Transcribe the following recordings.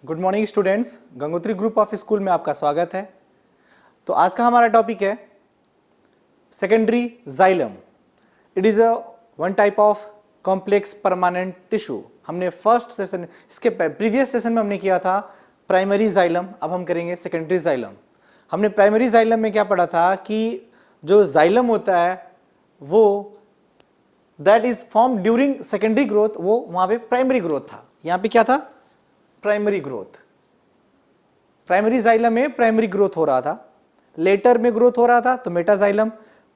Good morning students, Gangotri group of school में आपका स्वागत है। तो आज का हमारा टॉपिक है secondary xylem. It is a one type of complex permanent tissue. हमने फर्स्ट सेशन, इसके प्रीवियस सेशन में हमने किया था प्राइमरी जाइलम, अब हम करेंगे सेकेंडरी जाइलम। हमने प्राइमरी जाइलम में क्या पढ़ा था कि जो जाइलम होता है वो that is form during secondary growth, वो वहां पे प्राइमरी ग्रोथ था। यहाँ पे क्या था? Primary growth. प्राइमरी जाइलम में प्राइमरी ग्रोथ हो रहा था, लेटर में ग्रोथ हो रहा था तो मेटाजाइलम,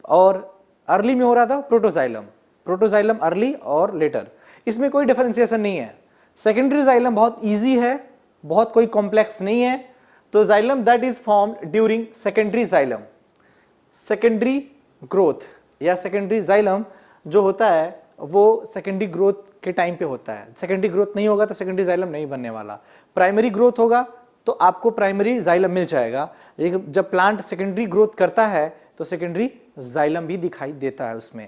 और अर्ली में हो रहा था प्रोटोजाइलम। प्रोटोजाइलम अर्ली और लेटर, इसमें कोई डिफरेंशिएशन नहीं है। सेकेंडरी जाइलम बहुत इजी है, बहुत कोई कॉम्प्लेक्स नहीं है। तो xylem that is formed during secondary xylem, secondary growth या सेकेंडरी जाइलम जो होता है वो सेकेंडरी ग्रोथ के टाइम पे होता है। सेकेंडरी ग्रोथ नहीं होगा तो सेकेंडरी जाइलम नहीं बनने वाला। प्राइमरी ग्रोथ होगा तो आपको प्राइमरी जाइलम मिल जाएगा। लेकिन जब प्लांट सेकेंडरी ग्रोथ करता है तो सेकेंडरी जाइलम भी दिखाई देता है उसमें।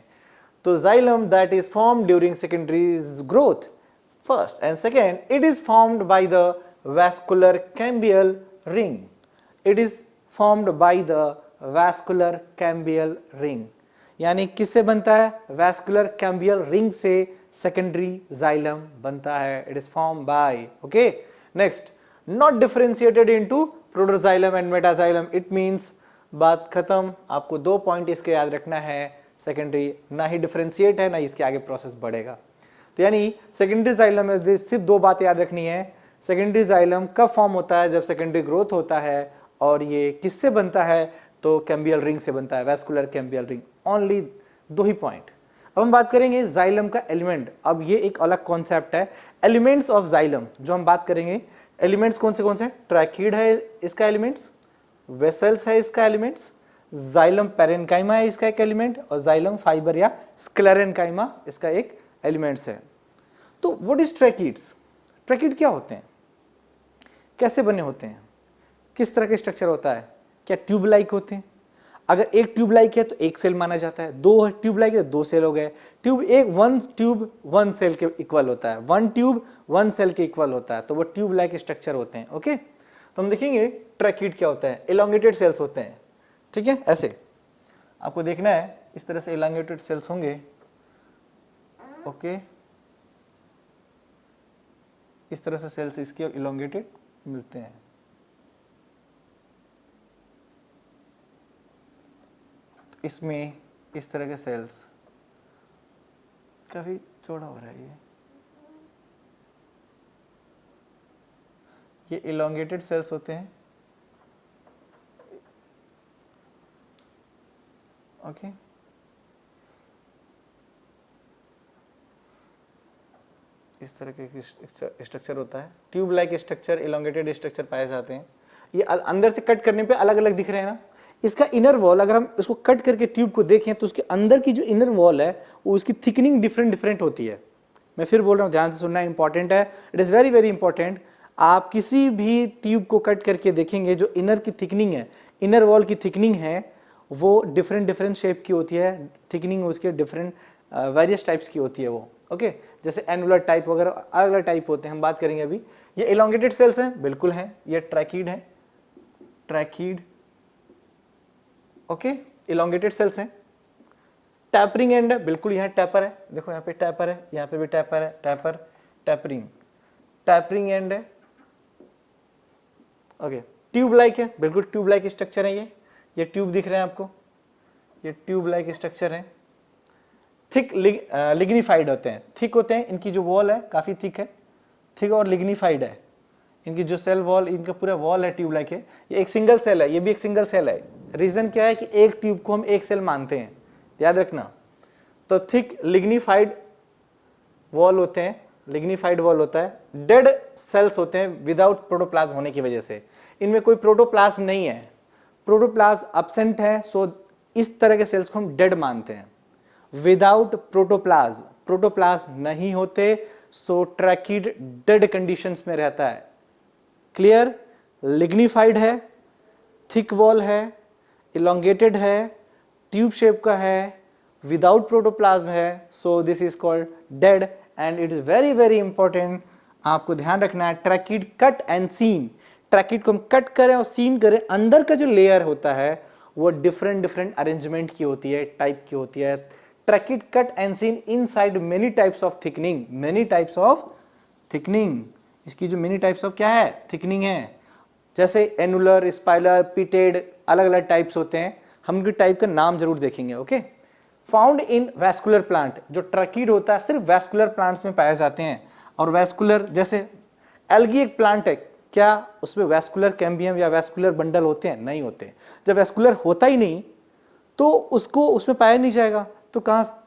तो xylem that is formed during secondary growth first and second, it is formed by the vascular cambial ring. It is formed by the vascular cambial ring, यानी किससे बनता है? वैस्कुलर कैम्बियल रिंग से सेकेंडरी जाइलम बनता है। It is form by, okay. Next, not differentiated into protoxylem and metaxylem. It means बात खत्म। आपको 2 पॉइंट इसके याद रखना है, सेकेंडरी ना ही डिफरेंशिएट है ना इसके आगे प्रोसेस बढ़ेगा। तो यानी सेकेंडरी जाइलम में सिर्फ 2 बातें याद रखनी है। सेकेंडरी जाइलम कब फॉर्म होता है? जब सेकेंडरी ग्रोथ होता है। और ये किससे बनता है? तो कैम्बियल रिंग से बनता है, वैस्कुलर कैम्बियल रिंग। ओनली 2 ही पॉइंट। अब हम बात करेंगे जाइलम का एलिमेंट। अब ये एक अलग कॉन्सेप्ट है, एलिमेंट्स ऑफ जाइलम जो हम बात करेंगे। एलिमेंट्स कौन से? ट्रैकीड है इसका एलिमेंट्स, वेसल्स है इसका एलिमेंट्स, जाइलम पैरेन्काइमा है इसका एक एलिमेंट, और जाइलम फाइबर या स्क्लेरेन्काइमा इसका एक एलिमेंट्स है। तो व्हाट इज ट्रैकीड्स? ट्रैकीड क्या होते हैं, कैसे बने होते हैं, किस तरह के स्ट्रक्चर होता है? क्या ट्यूब लाइक होते हैं? अगर एक ट्यूब लाइक है तो एक सेल माना जाता है, 2 ट्यूब लाइक है तो 2 सेल हो गए। वन ट्यूब 1 सेल के इक्वल होता है, 1 ट्यूब 1 सेल के इक्वल होता है, तो वो ट्यूब लाइक स्ट्रक्चर होते हैं, ओके। तो हम देखेंगे ट्रैकीड क्या होता है। एलोंगेटेड सेल्स होते हैं, ठीक है। ऐसे आपको देखना है, इस तरह से एलोंगेटेड सेल्स होंगे, ओके। इस तरह से सेल्स इसके एलोंगेटेड मिलते हैं। इसमें इस तरह के सेल्स काफी चौड़ा हो रहा है ये एलोंगेटेड सेल्स होते हैं, ओके। इस तरह के स्ट्रक्चर होता है, tube like structure, elongated structure पाए जाते हैं। ये अंदर से कट करने पे अलग अलग दिख रहे हैं ना। इसका इनर वॉल, अगर हम इसको कट करके ट्यूब को देखें तो उसके अंदर की जो इनर वॉल है वो उसकी थिकनिंग डिफरेंट होती है। मैं फिर बोल रहा हूँ, ध्यान से सुनना, इंपॉर्टेंट है, it is very very important. आप किसी भी ट्यूब को कट करके देखेंगे, जो इनर की थिकनिंग है, इनर वॉल की थिकनिंग है, वो डिफरेंट शेप की होती है। थिकनिंग उसके डिफरेंट वेरियस टाइप्स की होती है वो, ओके। जैसे एनुलर टाइप वगैरह अलग अलग टाइप होते हैं, हम बात करेंगे अभी। ये एलोंगेटेड सेल्स हैं, बिल्कुल हैं। ये ट्रैकीड है, ट्रैकीड, ओके। एलोंगेटेड सेल्स हैं। टैपरिंग एंड है, बिल्कुल यहाँ टैपर है, देखो यहाँ पे टैपर है, यहाँ पे भी टैपर है, टैपर, टैपरिंग, टैपरिंग एंड है, ओके। ट्यूब लाइक है, बिल्कुल ट्यूब लाइक स्ट्रक्चर है ये ट्यूब दिख रहे हैं आपको, ये ट्यूब लाइक स्ट्रक्चर है। थिक लिग्निफाइड होते हैं, थिक होते हैं, इनकी जो वॉल है काफी थिक है, थिक और लिग्निफाइड है। इनकी जो सेल वॉल, इनका पूरा वॉल है ट्यूब लाइक है। ये एक सिंगल सेल है, ये भी एक सिंगल सेल है। रीजन क्या है कि एक ट्यूब को हम एक सेल मानते हैं, याद रखना। तो थिक लिग्निफाइड वॉल होते हैं, लिग्निफाइड वॉल होता है। डेड सेल्स होते हैं विदाउट प्रोटोप्लाज्म होने की वजह से, इनमें कोई प्रोटोप्लाज्म नहीं है, प्रोटोप्लाज्म एब्सेंट है, सो इस तरह के सेल्स को हम डेड मानते हैं। विदाउट प्रोटोप्लाज्म, प्रोटोप्लाज्म नहीं होते, सो ट्रैकीड डेड कंडीशंस में रहता है। क्लियर? लिग्निफाइड है, थिक वॉल है, इलोंगेटेड है, ट्यूब शेप का है, विदाउट प्रोटोप्लाज्म है, so this is called dead. And it is very very important आपको ध्यान रखना है tracheid cut and seen, tracheid को हम कट करें और सीन करें, अंदर का जो लेयर होता है वो डिफरेंट डिफरेंट अरेंजमेंट की होती है, टाइप की होती है। Tracheid cut and seen inside many types of thickening, many types of thickening, इसकी जो मेनी टाइप्स ऑफ क्या है, थिकनिंग है। जैसे एनुलर, स्पाइलर, पिटेड, अलग अलग टाइप्स होते हैं, हम उनके टाइप का नाम जरूर देखेंगे। Okay, found in vascular plant, जो ट्रैकिड होता है सिर्फ वैस्कुलर प्लांट्स में पाए जाते हैं। और वैस्कुलर जैसे एल्गी एक प्लांट है, क्या उसमें वैस्कुलर कैम्बियम या वैस्कुलर बंडल होते हैं? नहीं होते। जब वैस्कुलर होता ही नहीं तो उसको उसमें पाया नहीं जाएगा। तो कहाँ,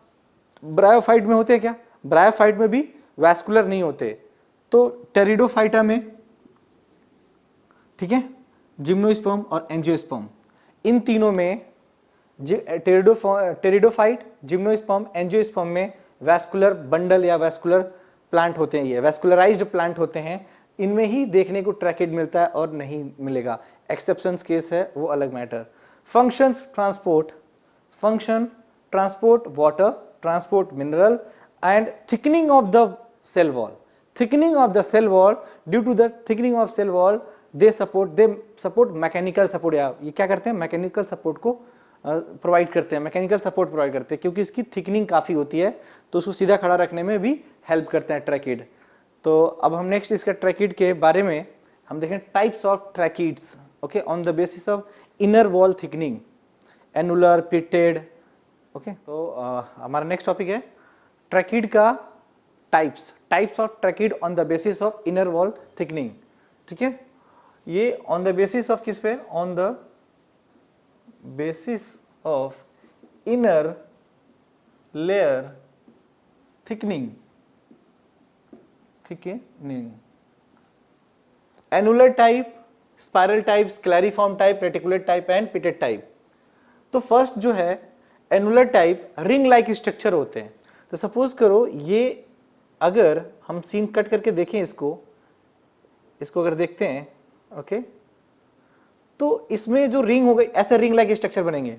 ब्रायोफाइट में होते हैं क्या? ब्रायोफाइट में भी वैस्कुलर नहीं होते। तो टेरिडोफाइटा में, ठीक है, जिम्नोस्पर्म और एंजियोस्पर्म, इन तीनों में टेरिडोफाइट, जिम्नोस्पर्म, एंजियोस्पर्म में वैस्कुलर बंडल या वैस्कुलर प्लांट होते हैं, ये वैस्कुलराइज्ड प्लांट होते हैं। इनमें ही देखने को ट्रैकिड मिलता है और नहीं मिलेगा, एक्सेप्शंस केस है, वो अलग matter. Functions transport, function transport water, transport mineral and thickening of the cell wall, thickening of the cell wall, due to the thickening of cell wall they support mechanical support, या ये क्या करते हैं, mechanical support को provide करते हैं, mechanical support provide करते हैं, क्योंकि इसकी थिकनिंग काफ़ी होती है तो उसको सीधा खड़ा रखने में भी हेल्प करते हैं ट्रैकिड। तो अब हम नेक्स्ट इसका ट्रैकिड के बारे में हम देखें, types of tracheids. Okay, on the basis of inner wall thickening, annular, pitted. Okay, तो हमारा नेक्स्ट टॉपिक है ट्रैकिड का types, types of tracheid on the basis of inner wall thickening. ठीक है, ये ऑन द बेसिस ऑफ किस पे, on the basis of inner layer thickening, thickening, annular type, spiral type, scalariform type, reticular type and pitted type. तो first जो है annular type, ring like structure होते हैं। तो सपोज करो ये, अगर हम सीन कट करके देखें इसको अगर देखते हैं, ओके, तो इसमें जो रिंग हो गई, ऐसे रिंग लाइक स्ट्रक्चर बनेंगे,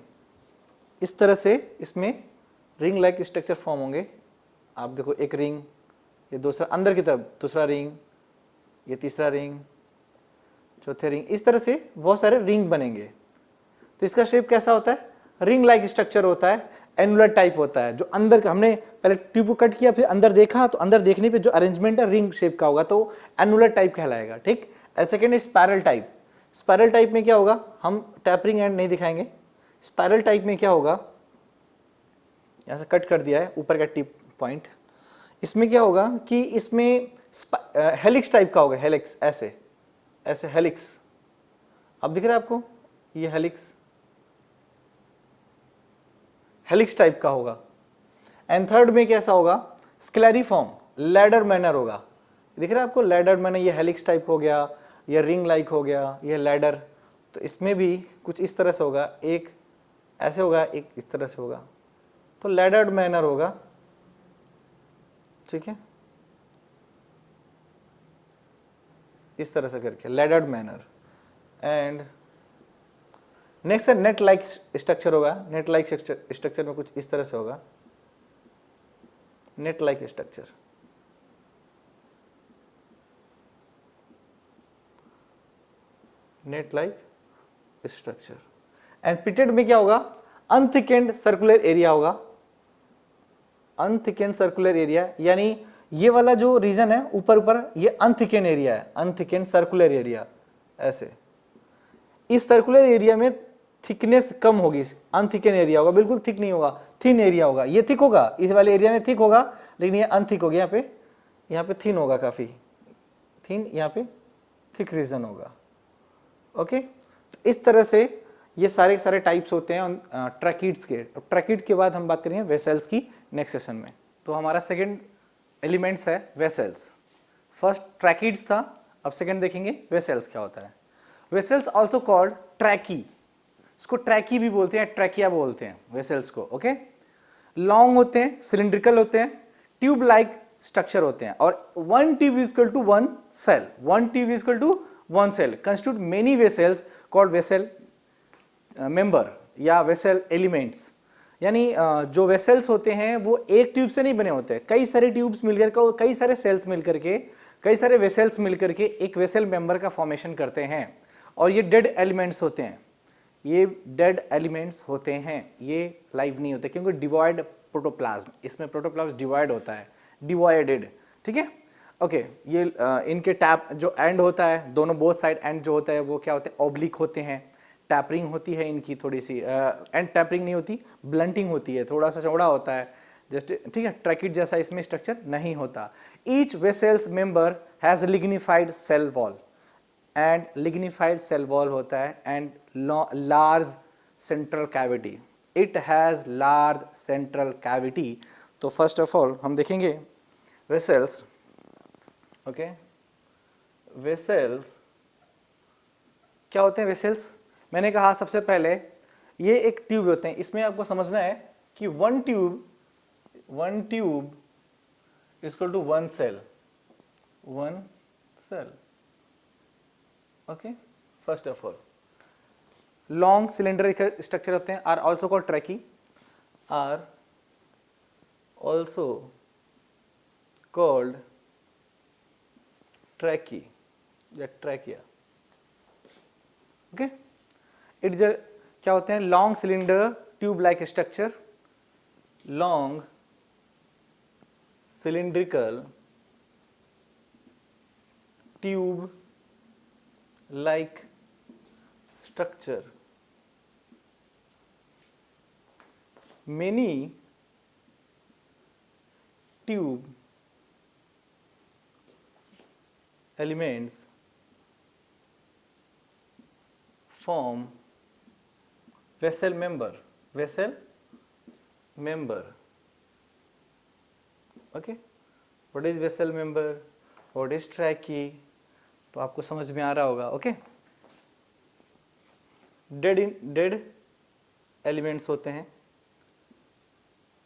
इस तरह से इसमें रिंग लाइक स्ट्रक्चर फॉर्म होंगे। आप देखो, एक रिंग, ये दूसरा अंदर की तरफ दूसरा रिंग, ये तीसरा रिंग, चौथे रिंग, इस तरह से बहुत सारे रिंग बनेंगे। तो इसका शेप कैसा होता है, रिंग लाइक स्ट्रक्चर होता है, एनुलर टाइप होता है। जो अंदर का, हमने पहले ट्यूब को कट किया फिर अंदर देखा, तो अंदर देखने पे जो अरेंजमेंट है रिंग शेप का होगा, तो एनुलर टाइप कहलाएगा। ठीक, second spiral type. Spiral type में क्या होगा, हम टैपरिंग एंड नहीं दिखाएंगे। स्पाइरल टाइप में क्या होगा, यहाँ से कट कर दिया है ऊपर का टिप पॉइंट, इसमें क्या होगा कि इसमें हेलिक्स टाइप का होगा, हेलिक्स, ऐसे ऐसे हेलिक्स। अब दिख रहा है आपको, ये हेलिक्स, हेलिक्स टाइप का होगा। एंड थर्ड में कैसा होगा, स्क्लेरिफॉर्म, लैडर मैनर होगा। दिख रहा है आपको, लैडर मैनर, ये हेलिक्स टाइप हो गया, ये रिंग लाइक हो गया, ये लैडर। तो इसमें भी कुछ इस तरह से होगा, एक ऐसे होगा, एक इस तरह से होगा, तो लैडर्ड मैनर होगा। ठीक है, इस तरह से करके लैडर्ड मैनर। एंड नेक्स्ट है नेट लाइक स्ट्रक्चर होगा। नेट लाइक स्ट्रक्चर में कुछ इस तरह से होगा, net like structure. Net like structure. And pitted में क्या होगा, अनथिकेंड सर्कुलर एरिया होगा, अनथिकेंड सर्कुलर एरिया, यानी ये वाला जो रीजन है ऊपर ऊपर, ये अनथिकेंड एरिया है, अनथिकेंड सर्कुलर एरिया। ऐसे इस सर्कुलर एरिया में थिकनेस कम होगी, अनथिकेंड एरिया होगा, बिल्कुल थिक नहीं होगा, थिन एरिया होगा। ये थिक होगा, इस वाले एरिया में थिक होगा, लेकिन ये अनथिक होगा, यहाँ पे थिन होगा, काफी थिन, यहाँ पे थिक रीजन होगा। ओके, तो इस तरह से ये सारे सारे टाइप्स होते हैं ट्रैकिड्स के। ट्रैकिड के बाद हम बात करेंगे वेसल्स की नेक्स्ट सेशन में। तो हमारा सेकंड एलिमेंट्स है वेसल्स। फर्स्ट ट्रैकिड्स था, अब सेकंड देखेंगे वेसल्स क्या होता है। वेसल्स आल्सो कॉल्ड ट्रैकी, इसको ट्रैकी भी बोलते हैं, ट्रैकिया बोलते हैं वेसल्स को। ओके, लॉन्ग होते हैं, सिलिंड्रिकल होते हैं, ट्यूब लाइक स्ट्रक्चर होते हैं, और one tube is equal to one cell, one tube is equal to one cell, constitute many vessels called vessel member या वेसल एलिमेंट्स। यानी जो वेसल्स होते हैं वो एक ट्यूब से नहीं बने होते, कई सारे ट्यूब्स मिलकर, कई सारे सेल्स मिलकर के कई सारे वेसल्स मिलकर के एक वेसल मेंबर का फॉर्मेशन करते हैं और ये डेड एलिमेंट्स होते हैं, ये डेड एलिमेंट्स होते हैं, ये लाइव नहीं होते क्योंकि डिवॉइड प्रोटोप्लाज्म, इसमें प्रोटोप्लाज्म डिवाइड होता है, डिवाइडेड, ठीक है। ओके, ये इनके टैप जो एंड होता है, दोनों बोथ साइड एंड जो होता है वो क्या होते हैं, ऑब्लिक होते हैं। टैपरिंग होती है इनकी थोड़ी सी, एंड टैपरिंग नहीं होती, ब्लंटिंग होती है, थोड़ा सा चौड़ा होता है जस्ट, ठीक है। ट्रैकिड जैसा इसमें स्ट्रक्चर नहीं होता। Each vessels member has lignified cell wall, and lignified cell wall होता है and large central cavity, it has large central cavity. तो फर्स्ट ऑफ ऑल हम देखेंगे वेसल्स, ओके, वेसल्स क्या होते हैं। वेसल्स मैंने कहा सबसे पहले ये एक ट्यूब होते हैं, इसमें आपको समझना है कि one tube equal to one cell, okay. First of all long cylinder structure होते हैं, are also called tracheae, are also called tracheae या ट्रैकिया, ओके। इट क्या होते हैं, long cylinder tube like structure, long cylindrical tube like structure. Many tube elements form vessel member, okay. What is vessel member, what is ट्रैकी, तो आपको समझ में आ रहा होगा, ओके। डेड एलिमेंट्स होते हैं,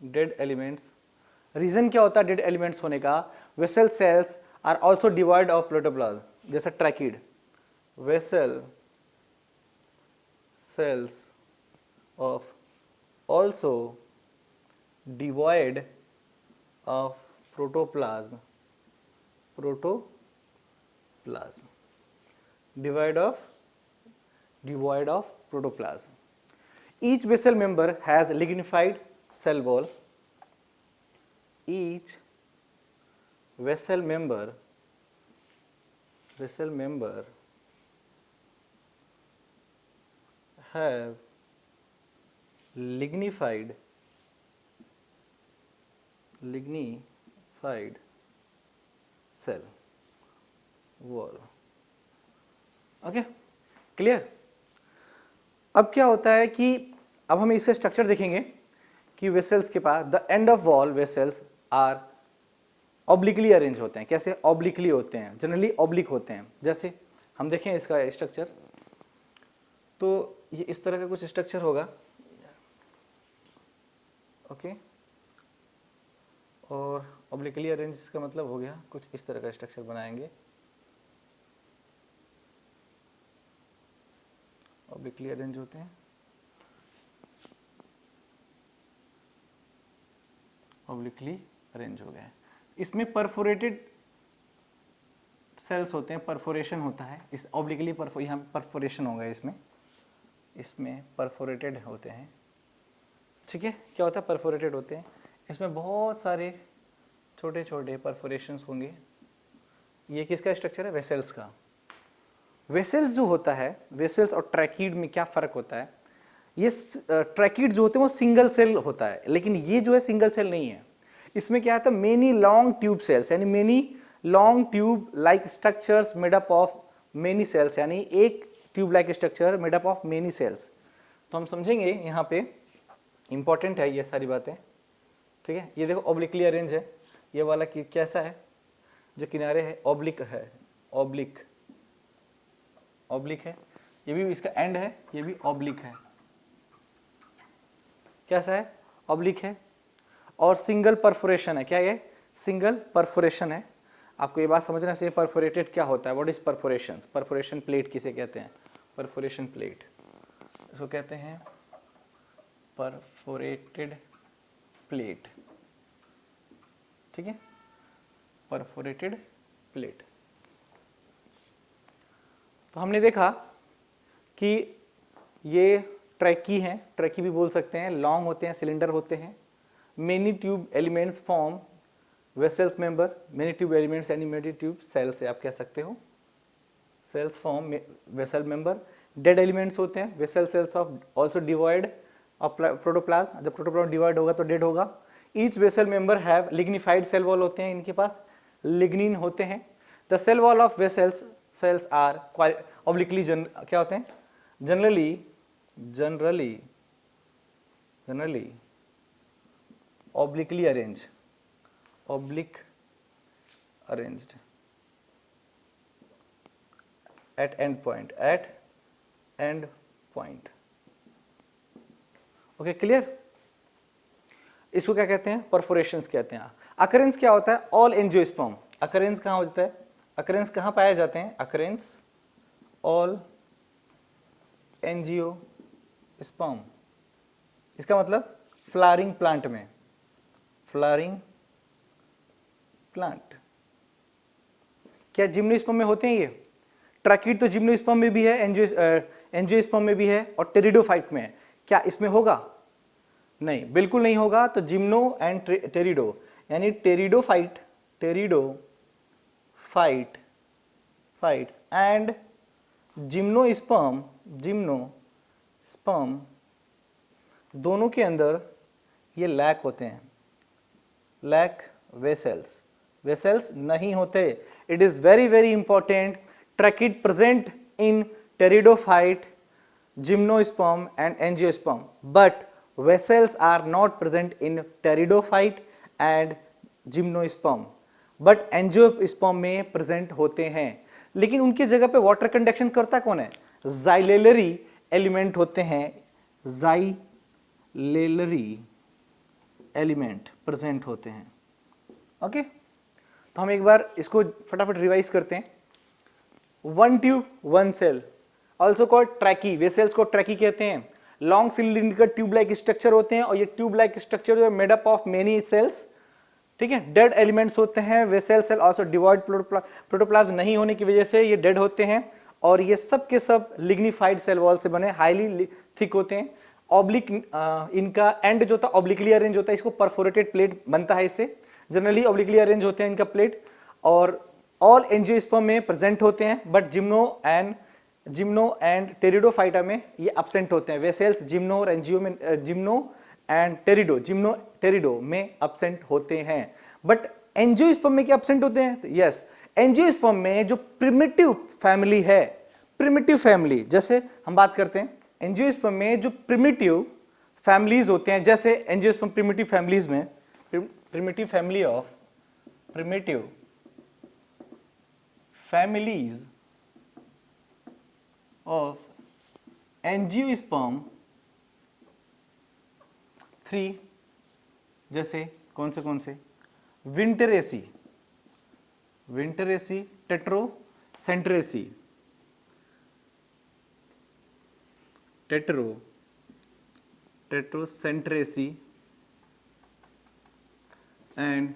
डेड एलिमेंट्स। रीजन क्या होता है डेड एलिमेंट्स होने का, vessel cells are also divide of protoplasm, जैसा tracheid, vessel cells of also divide of protoplasm, devoid of protoplasm. Each vessel member has lignified cell wall, each vessel member have lignified cell wall, okay, clear. अब क्या होता है कि अब हम इसका structure देखेंगे कि वेसल्स के पास the end of wall vessels are obliquely arrange होते हैं। कैसे ऑब्लिकली होते हैं, जनरली ऑब्लिक होते हैं। जैसे हम देखें इसका स्ट्रक्चर, तो ये इस तरह का कुछ स्ट्रक्चर होगा, ओके। और ऑब्लिकली अरेंज का मतलब हो गया कुछ इस तरह का स्ट्रक्चर बनाएंगे, ऑब्लिकली अरेंज होते हैं, ऑब्लिकली अरेंज हो गए। इसमें परफोरेटेड सेल्स होते हैं, परफोरेशन होता है इस ऑब्लिकली, यहाँ परफोरेशन होगा, इसमें परफोरेटेड होते हैं, ठीक है। क्या होता है, परफोरेटेड होते हैं, इसमें बहुत सारे छोटे छोटे परफोरेशंस होंगे। ये किसका स्ट्रक्चर है, वेसल्स का। वेसल्स जो होता है, वेसल्स और ट्रैकिड में क्या फर्क होता है, ये ट्रैकिड जो होते हैं वो सिंगल सेल होता है, लेकिन ये जो है सिंगल सेल नहीं है। इसमें क्या आता है, मेनी लॉन्ग ट्यूब सेल्स, यानी many long tube like structures made up of many cells, यानी एक tube like structure made up of many cells. तो हम समझेंगे यहाँ पे, इंपॉर्टेंट है ये सारी बातें, ठीक है। ये देखो ऑब्लिकली अरेंज है, ये वाला कि कैसा है, जो किनारे है ऑब्लिक है, ऑब्लिक है, ये भी इसका एंड है, ये भी ऑब्लिक है, कैसा है, ऑब्लिक है। और सिंगल परफोरेशन है, क्या ये सिंगल परफोरेशन है। आपको ये बात समझना चाहिए परफोरेटेड क्या होता है, what is perforation. Perforation plate किसे कहते हैं, परफोरेशन प्लेट, इसको कहते हैं परफोरेटेड प्लेट, ठीक है, परफोरेटेड प्लेट। तो हमने देखा कि ये ट्रैकी हैं, ट्रैकी भी बोल सकते हैं, लॉन्ग होते हैं, सिलेंडर होते हैं। Many tube elements form vessels member, many tube elements यानी मेनी ट्यूब सेल से आप कह सकते हो, cells form vessel member. Dead elements होते हैं, vessel cells of also divide of protoplasm, जब प्रोटोप्लाज्म डिवाइड होगा तो डेड होगा। Each vessel member have lignified cell wall होते हैं, इनके पास लिग्निन होते हैं। The cell wall of vessels cells are obliquely क्या होते हैं, generally obliquely arranged at end point, okay clear. इसको क्या कहते हैं, परफोरेशंस कहते हैं। अकरेंस क्या होता है, ऑल एंजियोस्पर्म। अकरेंस कहाँ होता है, अकरेंस कहाँ पाए जाते हैं, अकरेंस ऑल एंजियोस्पर्म। इसका मतलब फ्लावरिंग प्लांट में, फ्लावरिंग प्लांट। क्या जिम्नोस्पर्म में होते हैं ये, ट्रैकिड तो जिम्नोस्पर्म में भी है, एंजियोस्पर्म में भी है और टेरिडोफाइट में है। क्या इसमें होगा, नहीं, बिल्कुल नहीं होगा। तो जिम्नो एंड टेरिडो यानी टेरिडोफाइट्स एंड जिम्नोस्पर्म दोनों के अंदर ये लैक होते हैं, लैक वेसल्स नहीं होते। It is very very important, tracheid present in pteridophyte, gymnosperm and angiosperm, but vessels are not present in pteridophyte and gymnosperm, but angiosperm में present होते हैं। लेकिन उनकी जगह पे वाटर कंडक्शन करता कौन है, जाइलेलरी एलिमेंट होते हैं, जाइलेलरी एलिमेंट प्रेजेंट होते हैं। ओके, तो हम एक बार इसको फटाफट रिवाइज करते हैं। One tube one cell, also called tracheae, vessels को ट्रैकी कहते हैं। Long cylindrical tube like structure होते हैं और ये ट्यूब लाइक स्ट्रक्चर जो है made up of many cells, ठीक है। डेड एलिमेंट्स होते हैं, vessel cell also divide protoplasm नहीं होने की वजह से ये डेड होते हैं और ये सब के सब लिग्निफाइड सेल वॉल से बने, हाईली थिक होते हैं। ऑब्लिक इनका एंड जो था ऑब्लिकली अरेंज होता है, इसको परफोरेटेड प्लेट बनता है इससे, जनरली ऑब्लिकली अरेंज होते हैं इनका प्लेट। और ऑल एंजियोस्पर्म में प्रेजेंट होते हैं, बट जिम्नो एंड टेरिडोफाइटा में ये एब्सेंट होते हैं। वेसल्स जिम्नो और जिम्नो एंड टेरिडो में एब्सेंट होते हैं, बट एंजियोस्पर्म में क्या एब्सेंट होते हैं, यस, एंजियोस्पर्म में जो प्रिमिटिव फैमिली है, प्रिमिटिव फैमिली, जैसे हम बात करते हैं एंजियोस्पर्म में जो प्रिमिटिव फैमिलीज होते हैं, जैसे एंजियोस्पर्म प्रिमिटिव फैमिलीज में प्रिमिटिव फैमिलीज of angiosperm 3, जैसे कौन से विंटरेसी, टेट्रोसेंट्रेसी एंड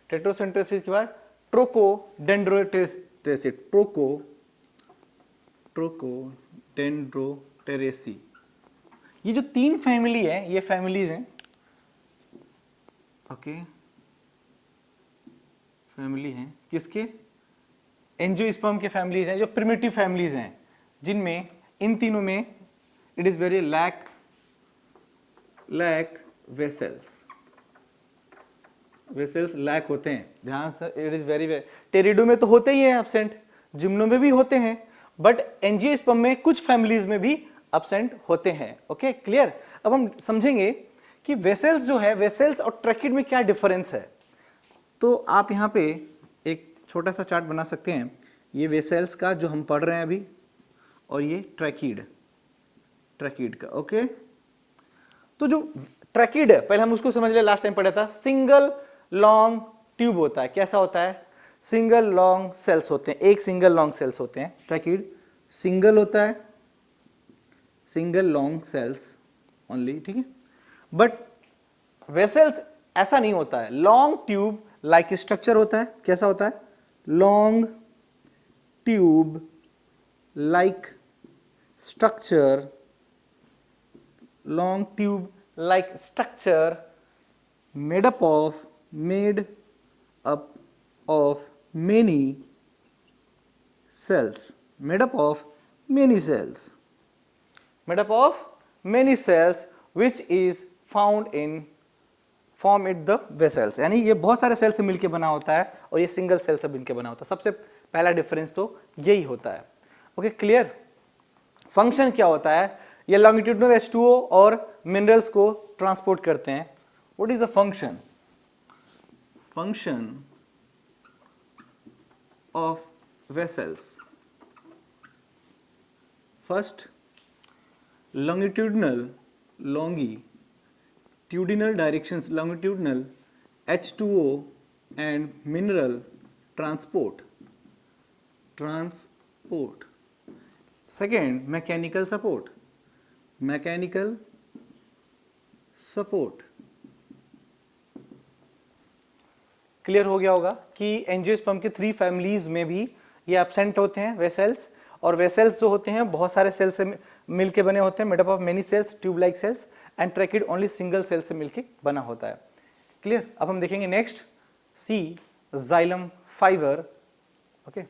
टेट्रोसेंट्रेसी के बाद ट्रोकोडेंड्रोटेरेसी, ट्रोकोडेंड्रोटेरेसी। ये जो 3 फैमिली है, ये फैमिलीज हैं, ओके, फैमिली हैं किसके, एंजियोस्पर्म के फैमिलीज हैं, जो प्रिमिटिव फैमिलीज हैं, जिनमें इन तीनों में it is very lack vessels lack होते हैं, ध्यान से, इट इज वेरी टेरिडो में तो होते ही हैं एब्सेंट, जिम्नो में भी होते हैं, बट एंजियोस्पर्म में कुछ फैमिलीज में भी एब्सेंट होते हैं। Okay clear. अब हम समझेंगे कि वेसल्स जो है, वेसल्स और ट्रैकिड में क्या डिफरेंस है। तो आप यहाँ पे एक छोटा सा चार्ट बना सकते हैं, ये वेसल्स का जो हम पढ़ रहे हैं अभी, और ये ट्रैकिड का। ओके, तो जो ट्रैकिड है, पहले हम उसको समझ ले, लास्ट टाइम पढ़ा था, सिंगल लॉन्ग ट्यूब होता है। कैसा होता है, सिंगल लॉन्ग सेल्स होते हैं, एक सिंगल लॉन्ग सेल्स होते हैं। ट्रैकिड सिंगल होता है, सिंगल लॉन्ग सेल्स ओनली, ठीक है। बट वेसल्स ऐसा नहीं होता है, लॉन्ग ट्यूब लाइक स्ट्रक्चर होता है। कैसा होता है, long tube like structure, long tube like structure made up of many cells, made up of many cells, made up of many cells which is found in form it the vessels, यानी ये बहुत सारे cell से मिलकर बना होता है और ये सिंगल सेल से मिलकर बना होता है। सबसे पहला डिफरेंस तो यही होता है। Okay, clear. फंक्शन क्या होता है, ये लॉन्गिट्यूडनल H2O और मिनरल्स को ट्रांसपोर्ट करते हैं। What is the function? Function of vessels, first longitudinal directions, longitudinal H2O and mineral transport. Second, mechanical support. Clear हो गया होगा कि एंजियोस्पर्म के 3 फैमिलीज में भी ये एब्सेंट होते हैं वेसल्स, और वेसल्स जो होते हैं बहुत सारे सेल से मिलके बने होते हैं, made up of many cells, tube like cells, and tracheid only single cell से मिलके बना होता है। क्लियर। अब हम देखेंगे next see xylem fibre. Okay,